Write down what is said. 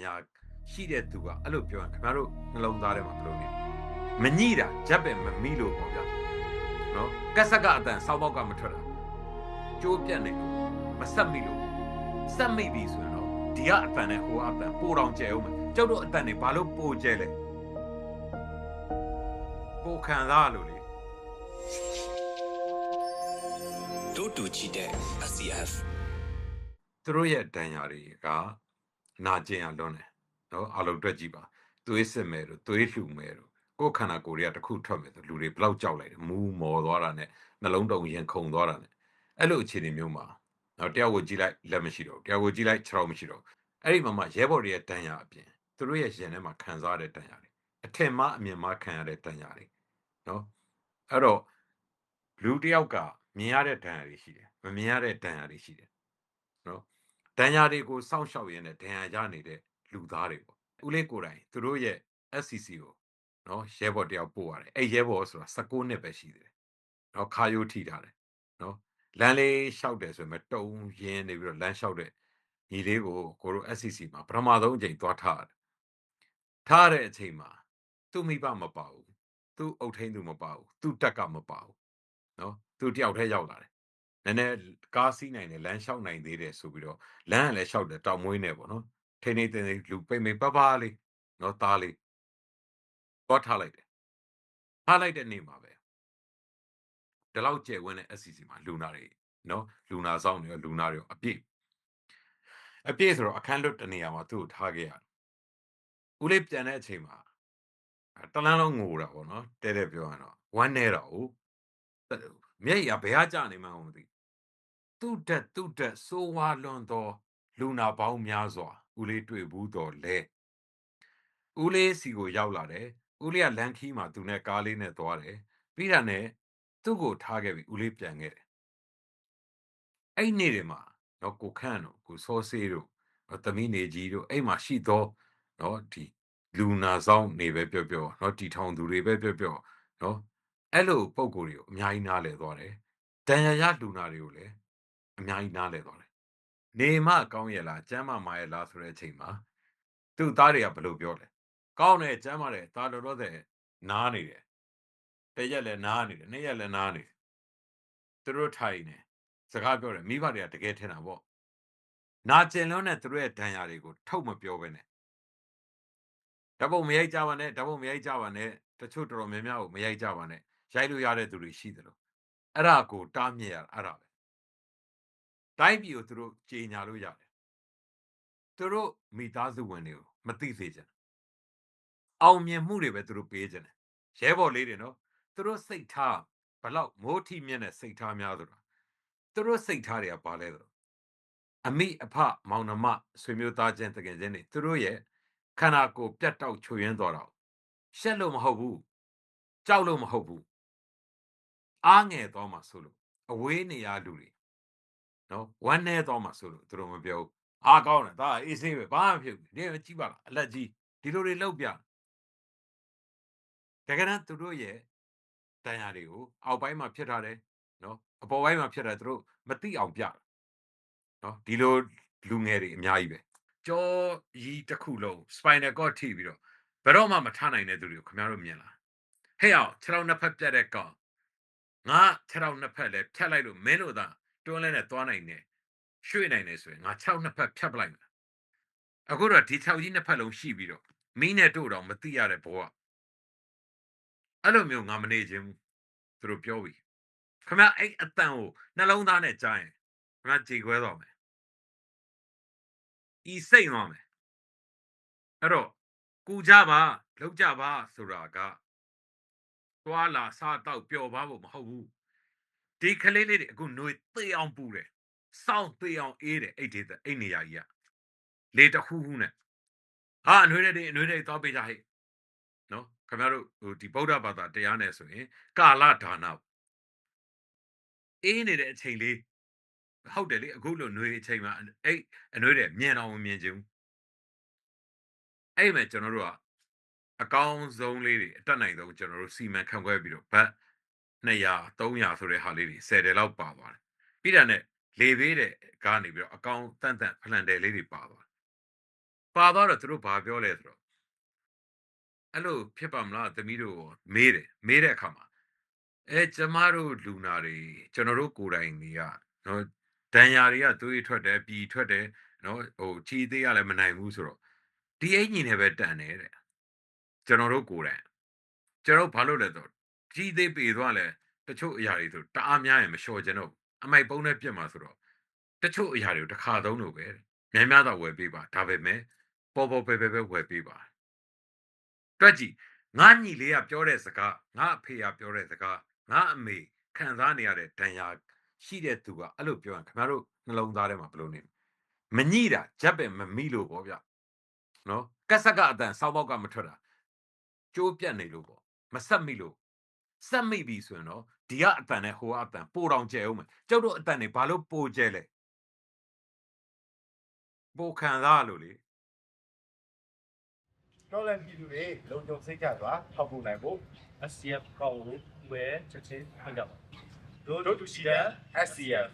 ညာရှိတဲ့သူကအဲ့လိုပြောရင်ခင်ဗျားတို့နှလုံးသားထဲမှာဘယ်လိုလဲမညိတာဂျက်ပဲမမိလို့ပေါ့ဗျာနော်ကက်ဆက်ကအတန်စောက်ပေါက်ကမထွက်တာကျိုးပြက်နေလို့မဆက်မိလို့စက်မိပြီဆိုရင်တော့ဒီကအတန်နဲ့ဟိုအတန်ပိုတောင်ကျဲအောင်မယ်ကျုပ်တို့အတန်တွေဘာလို့ပိုကျဲလဲပိုခံစားလို့လေတို့တူကြည့်တဲ့ SCF သူတို့ရဲ့ဒဏ်ရာတွေကနာကျင်ရလွန်းတယ်နော်အလုံးတွက်ကြည့်ပါသွေးစစ်မယ်တို့သွေးလှူမယ်တို့ကိုယ်ခန္ဓာကိုယ်တွေကတစ်ခုထွက်မယ်ဆိုလူတွေဘလောက်ကြောက်လိုက်တယ်မူးမော်သွားတာနဲ့နှလုံးတုံရင်ခုန်သွားတာနဲ့အဲ့လိုအခြေအနေမျိုးမှာနော်တယောက်ကိုကြည့်လိုက်လက်မရှိတော့တယောက်ကိုကြည့်လိုက်ခြေထောက်မရှိတော့အဲ့ဒီမှာရဲဘော်တွေရဲ့ဒဏ်ရာအပြင်သူတို့ရဲ့ရင်ထဲမှာခံစားရတဲ့ဒဏ်ရာတွေအထင်မှားအမြင်မှားခံရတဲ့ဒဏ်ရာတွေနော်အဲ့တော့လူတယောက်ကမြင်ရတဲ့ဒဏ်ရာတွေရှိတယ်မမြင်ရတဲ့ဒဏ်ရာတွေရှိတယ်နော်ဒဏ်ရာတွေကိုစောင့်ရှောက်ရင်းနဲ့ဒဏ်ရာရနေတဲ့လူသားတွေပေါ့ဦးလေးကိုယ်တိုင်သူတို့ရဲ့ SCC ကိုနော်ရဲဘော်တယောက်ပို့ရတယ်အဲ့ရဲဘော်ဆိုတာ16နှစ်ပဲရှိသေးတယ်နော်ခါယိုးထိထားတယ်နော်လမ်းလေးလျှောက်တယ်ဆိုရင်တုံရင်းနေပြီးတော့လမ်းလျှောက်တဲ့ညီလေးကိုကိုတို့ SCC မှာပထမဆုံးအချိန်သွားထားတယ်ထားတဲ့အချိန်မှာသူ့မိဘမပါဘူးသူ့အုပ်ထိန်းသူမပါဘူးသူ့တက်ကမပါဘူးနော်သူတယောက်တည်းရောက်လာတယ်နည်းနည်းကားစီးနိုင်တယ်လမ်းလျှောက်နိုင်သေးတယ်ဆိုပြီးတော့လမ်းကလည်းလျှောက်တယ်တောင်မွေးနေပေါ့နော်ထိနေတင်လူပိတ်မိတ်ပပလေးနော်သားလေးတော့ထားလိုက်တယ်ထားလိုက်တဲ့နေ့မှာပဲဒီလောက်ကျယ်ဝန်းတဲ့ SCC မှာလူနာတွေနော်လူနာဆောင်တွေလူနာတွေအပြည့်ဆိုတော့အခန်းလွတ်တနေရာမှာသူ့ကိုထားခဲ့ရတယ်ဦးလေးပြန်တဲ့အချိန်မှာတလန်းလုံးငိုတာပေါ့နော်တဲ့ပြောရင်တော့ဝမ်းနေတာဟုတ်မျက်ရည်ဘယ်ကကြနေမှန်းမသိသူ့တက်စိုးဝါလွန်သောလူနာပေါင်းများစွာဦးလေးတွေ့ဘူးတော့လဲဦးလေးစီကိုရောက်လာတယ်ဦးလေးကလန်ခီးမှာသူနဲ့ကားလေးနဲ့သွားတယ်ပြီးတာနဲ့သူ့ကိုထားခဲ့ပြီဦးလေးပြန်ခဲ့တယ်အဲ့နေ့တွေမှာနော်ကိုခန့်တို့ကိုစောဆေးတို့သမီးနေကြီးတို့အဲ့မှာရှိသောနော်ဒီလူနာဆောင်နေပဲပြောနော်တီထောင်သူတွေပဲပြောနော်အဲ့လိုပုံကိုယ်တွေကိုအများကြီးနားလဲသွားတယ်ဒဏ်ရာရလူနာတွေကိုလည်းအများကြီးနားလဲသွားတယ်နေမကောင်းရဲ့လားကျမ်းမာရဲ့လားဆိုတဲ့အချိန်မှာသူ့သားတွေကဘယ်လိုပြောလဲကောင်းတယ်ကျမ်းမာတယ်သားတော်တော်တဲ့နားနေတယ်တရက်လည်းနားနေတယ်နှစ်ရက်လည်းနားနေတယ်သူတို့ထိုင်နေစကားပြောတယ်မိဘတွေကတကယ်ထင်တာပေါ့နာကျင်လွန်းတဲ့သူတို့ရဲ့ဒဏ်ရာတွေကိုထုတ်မပြောဘဲနဲ့ဓာတ်ပုံမရိုက်ကြပါနဲ့တချို့တော်တော်များများကိုမရိုက်ကြပါနဲ့ရိုက်လို့ရတဲ့သူတွေရှိတယ်လို့အဲ့ဒါကိုတားမြစ်ရအဲ့ဒါပဲတိုင်းပြည်ကိုသူတို့ကြေညာလို့ရတယ်သူတို့မိသားစုဝင်တွေကိုမသိစေချင်အောင်မြင်မှုတွေပဲသူတို့ပေးချင်တယ်ရဲဘော်လေးတွေနော်သူတို့စိတ်ထားဘလောက်မိုးထီမြင့်တဲ့စိတ်ထားများဆိုတာသူတို့စိတ်ထားတွေကပါလဲဆိုအမိအဖမောင်နှမဆွေမျိုးသားချင်းတကယ်ချင်းတွေသူတို့ရဲ့ခန္ဓာကိုယ်ပြတ်တောက်ချွေရင်းသွားတော့ရှက်လို့မဟုတ်ဘူးကြောက်လို့မဟုတ်ဘူးအားငယ်သွားမှဆိုလို့အဝေးနေရလူတွေနော်ဝမ်းနေသွားမှဆိုလို့သူတို့မပြောအားကောင်းတယ်ဒါအေးဆေးပဲဘာမှမဖြစ်ဘူးဒီကြည့်ပါလားအလက်ကြီးဒီလိုတွေလောက်ပြတကယ်တမ်းသူတို့ရဲ့တန်ရာတွေကိုအောက်ပိုင်းမှာဖြစ်ထားတယ်နော်အပေါ်ပိုင်းမှာဖြစ်တာသူတို့မသိအောင်ပြနော်ဒီလိုလူငယ်တွေအများကြီးပဲကြောရီတစ်ခုလုံး spinal cord ထိပြီးတော့ဘယ်တော့မှမထနိုင်တဲ့သူတွေကိုခင်ဗျားတို့မြင်လားဟဲ့အောင်ခြေထောက်နှစ်ဖက်ပြတ်တဲ့ကောင်ငါခြေထောက်နှစ်ဖက်လည်းဖြတ်လိုက်လို့မင်းတို့သာတွန်းလဲနဲ့သွားနိုင်တယ်ရွှေ့နိုင်တယ်ဆိုရင်ငါခြေထောက်နှစ်ဖက်ဖြတ်ပလိုက်မယ်အခုတော့ဒီခြေထောက်ကြီးနှစ်ဖက်လုံးရှိပြီးတော့မင်းနဲ့တို့တော့မသိရတဲ့ဘဝအဲ့လိုမျိုးငါမနေခြင်းဘူးသူတို့ပြောပြီးခင်ဗျာအဲ့အတန်ကိုနှလုံးသားနဲ့ကြားရင်ခင်ဗျာကြေခွဲသွားမယ်ဤစိတ်သွားမယ်အဲ့တော့ကူကြပါလောက်ကြပါဆိုတာကသွားလာစားတော့ပျော်ပါဖို့မဟုတ်ဘူးဒီကလေးလေးတွေအခုຫນွေသေအောင်ပူတယ်စောင်းသေအောင်အေးတယ်အဲ့ဒီအဲ့နေရာကြီးကလေတခူးခူးနဲ့ဟာအနှွေးတွေသွားပေးကြဟဲ့နော်ခင်ဗျားတို့ဟိုဒီဗုဒ္ဓဘာသာတရားနဲ့ဆိုရင်ကာလဒါနအေးနေတဲ့အချိန်လေးဟုတ်တယ်လေအခုလိုຫນွေအချိန်မှာအဲ့အနှွေးတွေမြင်အောင်မမြင်ချင်ဘူးအဲ့မဲ့ကျွန်တော်တို့ကအကောင်းဆုံးလေးတွေအတက်နိုင်ဆုံးကျွန်တော်တို့စီမံခန့်ခွဲပြီးတော့ဘတ်200 300ဆိုတဲ့ဟာလေးတွေ10တယ်လောက်ပါသွားတယ်ပြီးတာနဲ့လေဘေးတဲ့ကနေပြီးတော့အကောင်းတန့်ဖလန်တယ်လေးတွေပါသွား ပါသွားတော့သူတို့ဘာပြောလဲဆိုတော့အဲ့လိုဖြစ်ပါမလားသမီးတို့မေးတဲ့အခါမှာကျမတို့လူနာတွေကျွန်တော်တို့ကိုယ်တိုင်တွေကနော်ဒဏ်ရာတွေကသွေးထွက်တယ်ပြည်ထွက်တယ်နော်ဟိုခြေသေးရလည်းမနိုင်ဘူးဆိုတော့ဒီအင်ကြီးနဲ့ပဲတန်တယ်တဲ့ကျွန်တော်တို့ကိုယ်တိုင်ကျွန်တော်ဘာလို့လဲဆိုတော့ကြီးသေးပေသွားလဲတချို့အရာတွေဆိုတအားများရင်မလျှော်ကြတော့အမိုက်ပုံးနဲ့ပြစ်မှာဆိုတော့တချို့အရာတွေကိုတစ်ခါသုံးလို့ပဲများများတော့ဝယ်ပေးပါဒါပေမဲ့ပေါ်ပဲဝယ်ပေးပါတွက်ကြည့်ငါညီလေးကပြောတဲ့စကားငါအဖေကပြောတဲ့စကားငါအမေခံစားနေရတဲ့ဒဏ်ရာရှိတဲ့သူကအဲ့လိုပြောရင်ခင်ဗျားတို့နှလုံးသားထဲမှာဘယ်လိုနေမညိတာဂျက်ပင်မမိလို့ပေါ့ဗျနော်ကက်ဆက်ကအတန်စောက်ပေါက်ကမထွက်တာကျိုးပြတ်နေလို့ပေါ့မဆက်မိလို့စက်မိပြီဆိုရင်တော့ဒီကအတန်နဲ့ဟိုကအတန်ပိုတောင်ကျဲအောင်မယ်ကျုပ်တို့အတန်တွေဘာလို့ပိုကျဲလဲပိုခံစားလို့လေ တော်လည်းပြည်သူတွေလုံခြုံစိတ်ချစွာထောက်ပို့နိုင်ဖို့ SCF ကောင်းဝဲချက်ချင်းဖွင့်ကြပါတို့တူရှိတဲ့ SCF